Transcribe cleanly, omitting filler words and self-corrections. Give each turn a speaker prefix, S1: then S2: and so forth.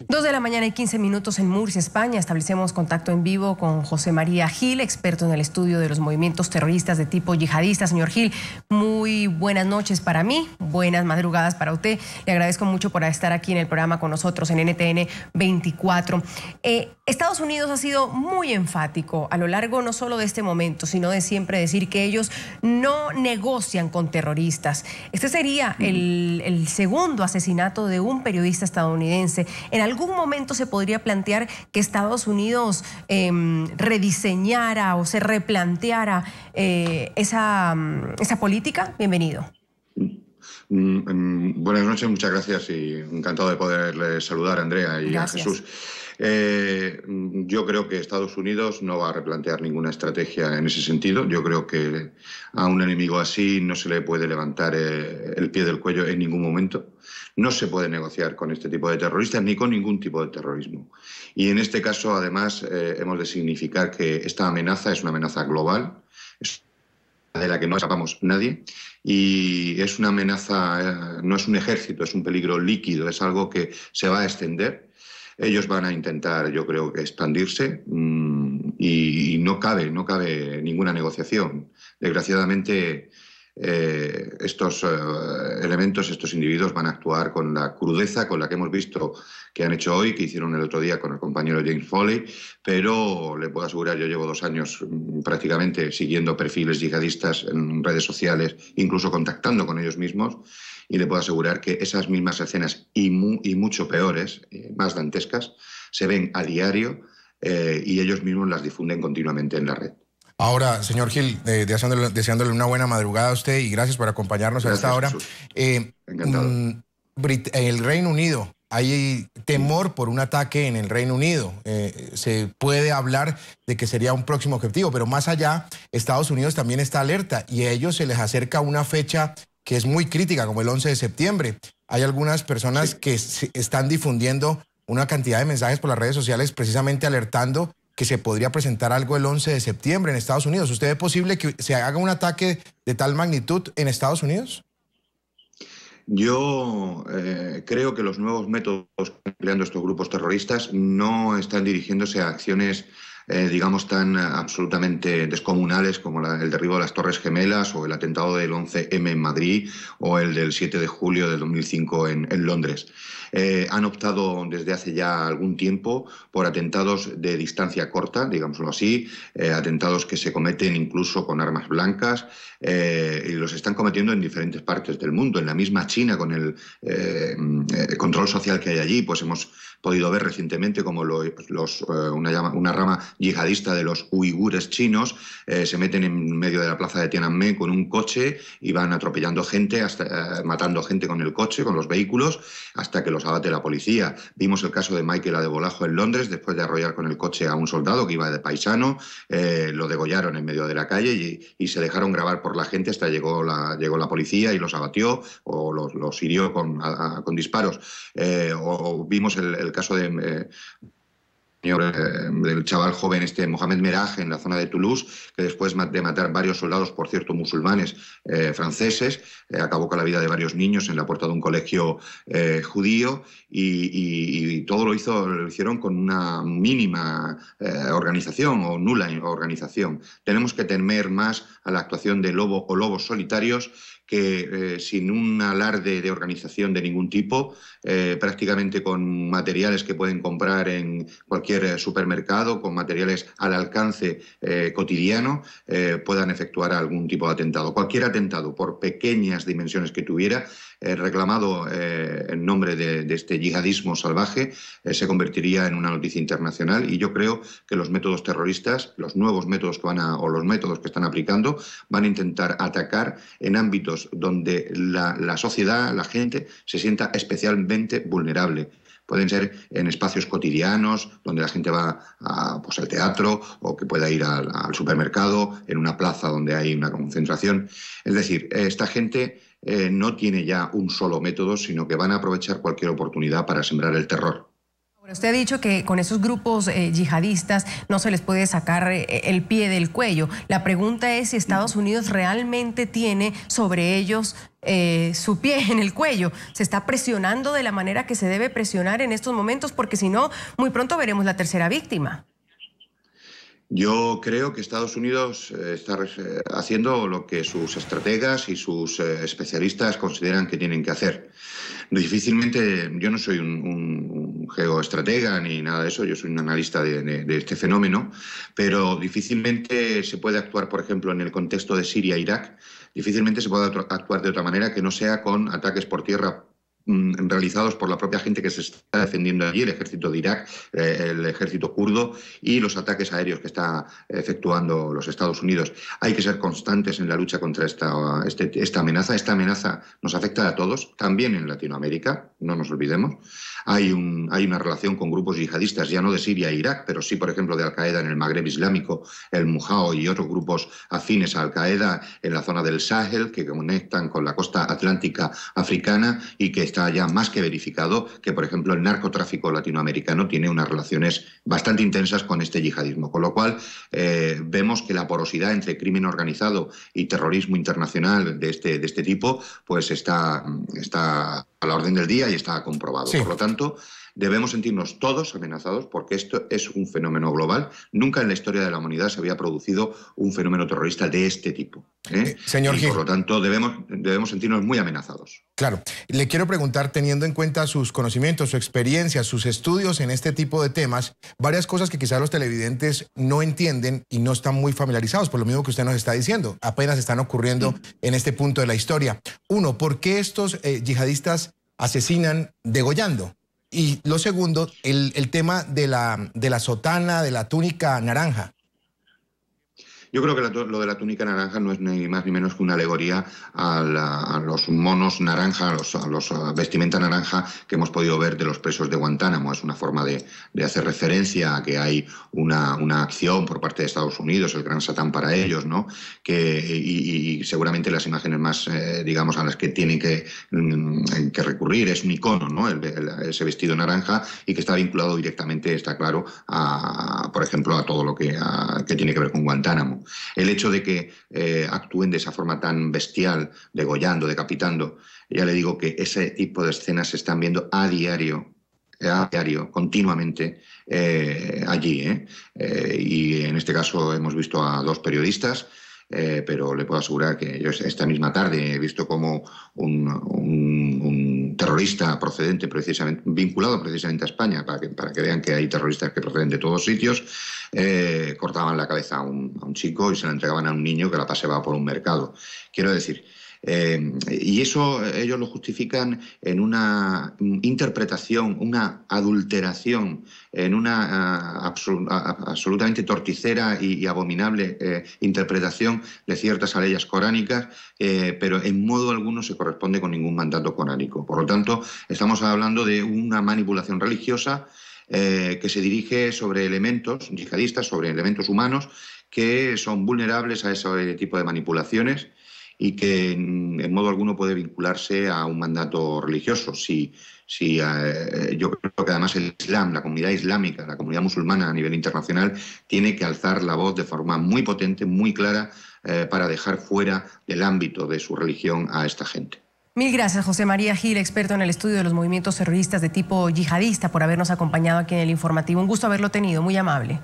S1: 2:15 en Murcia, España. Establecemos contacto en vivo con José María Gil, experto en el estudio de los movimientos terroristas de tipo yihadista. Señor Gil, muy buenas noches para mí, buenas madrugadas para usted. Le agradezco mucho por estar aquí en el programa con nosotros en NTN 24. Estados Unidos ha sido muy enfático a lo largo no solo de este momento, sino de siempre decir que ellos no negocian con terroristas. Este sería el segundo asesinato de un periodista estadounidense. ¿En algún momento se podría plantear que Estados Unidos rediseñara o se replanteara esa política? Bienvenido.
S2: Buenas noches, muchas gracias y encantado de poderles saludar a Andrea y
S1: Gracias.
S2: a Jesús. Yo creo que Estados Unidos no va a replantear ninguna estrategia en ese sentido. Yo creo que a un enemigo así no se le puede levantar el pie del cuello en ningún momento. No se puede negociar con este tipo de terroristas ni con ningún tipo de terrorismo. Y en este caso, además, hemos de significar que esta amenaza es una amenaza global, de la que no escapamos nadie, y es una amenaza, no es un ejército, es un peligro líquido, es algo que se va a extender. Ellos van a intentar, yo creo, que expandirse y no cabe ninguna negociación. Desgraciadamente, estos elementos, estos individuos van a actuar con la crudeza con la que hemos visto que han hecho hoy, que hicieron el otro día con el compañero James Foley, pero le puedo asegurar, yo llevo 2 años prácticamente siguiendo perfiles yihadistas en redes sociales, incluso contactando con ellos mismos, y le puedo asegurar que esas mismas escenas y mucho peores, más dantescas, se ven a diario y ellos mismos las difunden continuamente en la red.
S3: Ahora, señor Gil, deseándole una buena madrugada a usted y gracias por acompañarnos a esta hora.
S2: Encantado.
S3: El Reino Unido, hay temor por un ataque en el Reino Unido. Se puede hablar de que sería un próximo objetivo, pero más allá, Estados Unidos también está alerta y a ellos se les acerca una fecha que es muy crítica, como el 11 de septiembre. Hay algunas personas que están difundiendo una cantidad de mensajes por las redes sociales precisamente alertando que se podría presentar algo el 11 de septiembre en Estados Unidos. ¿Usted ve posible que se haga un ataque de tal magnitud en Estados Unidos?
S2: Yo creo que los nuevos métodos que están empleando estos grupos terroristas no están dirigiéndose a acciones digamos, tan absolutamente descomunales como el derribo de las Torres Gemelas o el atentado del 11M en Madrid o el del 7 de julio de 2005 en Londres. Han optado desde hace ya algún tiempo por atentados de distancia corta, digámoslo así, atentados que se cometen incluso con armas blancas y los están cometiendo en diferentes partes del mundo. En la misma China, con el control social que hay allí, pues hemos podido ver recientemente como una rama yihadista de los uigures chinos se meten en medio de la plaza de Tiananmen con un coche y van atropellando gente, matando gente con el coche, con los vehículos, hasta que los abate la policía. Vimos el caso de Michael Adebolajo en Londres, después de arrollar con el coche a un soldado que iba de paisano, lo degollaron en medio de la calle y se dejaron grabar por la gente hasta llegó la policía y los abatió o los hirió con disparos. O vimos el caso del chaval joven Mohamed Merah en la zona de Toulouse, que después de matar varios soldados, por cierto musulmanes franceses, acabó con la vida de varios niños en la puerta de un colegio judío y todo lo hicieron con una mínima organización o nula organización. Tenemos que temer más a la actuación de lobo o lobos solitarios que sin un alarde de organización de ningún tipo, prácticamente con materiales que pueden comprar en cualquier supermercado, con materiales al alcance cotidiano, puedan efectuar algún tipo de atentado. Cualquier atentado, por pequeñas dimensiones que tuviera, reclamado en nombre de este yihadismo salvaje, se convertiría en una noticia internacional y yo creo que los métodos terroristas, los nuevos métodos o los métodos que están aplicando, van a intentar atacar en ámbitos donde la sociedad, la gente, se sienta especialmente vulnerable. Pueden ser en espacios cotidianos, donde la gente va al teatro o que pueda ir al supermercado, en una plaza donde hay una concentración. Es decir, esta gente no tiene ya un solo método, sino que van a aprovechar cualquier oportunidad para sembrar el terror.
S1: Usted ha dicho que con esos grupos yihadistas no se les puede sacar el pie del cuello. La pregunta es si Estados Unidos realmente tiene sobre ellos su pie en el cuello. ¿Se está presionando de la manera que se debe presionar en estos momentos? Porque si no, muy pronto veremos la tercera víctima.
S2: Yo creo que Estados Unidos está haciendo lo que sus estrategas y sus especialistas consideran que tienen que hacer. Difícilmente, yo no soy un geoestratega ni nada de eso, yo soy un analista de este fenómeno, pero difícilmente se puede actuar, por ejemplo, en el contexto de Siria e Irak, difícilmente se puede actuar de otra manera que no sea con ataques por tierra realizados por la propia gente que se está defendiendo allí, el ejército de Irak, el ejército kurdo y los ataques aéreos que está efectuando los Estados Unidos. Hay que ser constantes en la lucha contra esta amenaza. Esta amenaza nos afecta a todos, también en Latinoamérica, no nos olvidemos. Hay una relación con grupos yihadistas, ya no de Siria e Irak, pero sí, por ejemplo, de Al-Qaeda en el Magreb Islámico, el Mujao y otros grupos afines a Al-Qaeda en la zona del Sahel, que conectan con la costa atlántica africana y que está ya más que verificado que, por ejemplo, el narcotráfico latinoamericano tiene unas relaciones bastante intensas con este yihadismo. Con lo cual, vemos que la porosidad entre crimen organizado y terrorismo internacional de este tipo pues está a la orden del día y está comprobado. Sí. Por lo tanto, debemos sentirnos todos amenazados porque esto es un fenómeno global. Nunca en la historia de la humanidad se había producido un fenómeno terrorista de este tipo.
S3: Señor Gil.
S2: Por lo tanto, debemos sentirnos muy amenazados.
S3: Claro. Le quiero preguntar, teniendo en cuenta sus conocimientos, su experiencia, sus estudios en este tipo de temas, varias cosas que quizás los televidentes no entienden y no están muy familiarizados, por lo mismo que usted nos está diciendo. Apenas están ocurriendo en este punto de la historia. Uno, ¿por qué estos yihadistas asesinan degollando? Y lo segundo, el tema de la sotana, de la túnica naranja.
S2: Yo creo que lo de la túnica naranja no es ni más ni menos que una alegoría a los monos naranja, a los vestimenta naranja que hemos podido ver de los presos de Guantánamo. Es una forma de hacer referencia a que hay una acción por parte de Estados Unidos, el gran Satán para ellos, ¿no? Y seguramente las imágenes más, digamos, a las que tienen que recurrir es un icono, ¿no? Ese vestido naranja y que está vinculado directamente, está claro, por ejemplo, a todo lo que tiene que ver con Guantánamo. El hecho de que actúen de esa forma tan bestial, degollando, decapitando, ya le digo que ese tipo de escenas se están viendo a diario, continuamente allí. Y en este caso hemos visto a dos periodistas, pero le puedo asegurar que yo esta misma tarde he visto como un terrorista procedente precisamente, vinculado precisamente a España, para que vean que hay terroristas que proceden de todos sitios, cortaban la cabeza a un chico y se la entregaban a un niño que la paseaba por un mercado. Quiero decir, y eso ellos lo justifican en una interpretación, una adulteración, en una absolutamente torticera y abominable interpretación de ciertas aleyas coránicas, pero en modo alguno se corresponde con ningún mandato coránico. Por lo tanto, estamos hablando de una manipulación religiosa que se dirige sobre elementos yihadistas, sobre elementos humanos que son vulnerables a ese tipo de manipulaciones y que en modo alguno puede vincularse a un mandato religioso. Yo creo que además el Islam, la comunidad islámica, la comunidad musulmana a nivel internacional, tiene que alzar la voz de forma muy potente, muy clara, para dejar fuera del ámbito de su religión a esta gente.
S1: Mil gracias, José María Gil, experto en el estudio de los movimientos terroristas de tipo yihadista, por habernos acompañado aquí en el informativo. Un gusto haberlo tenido, muy amable.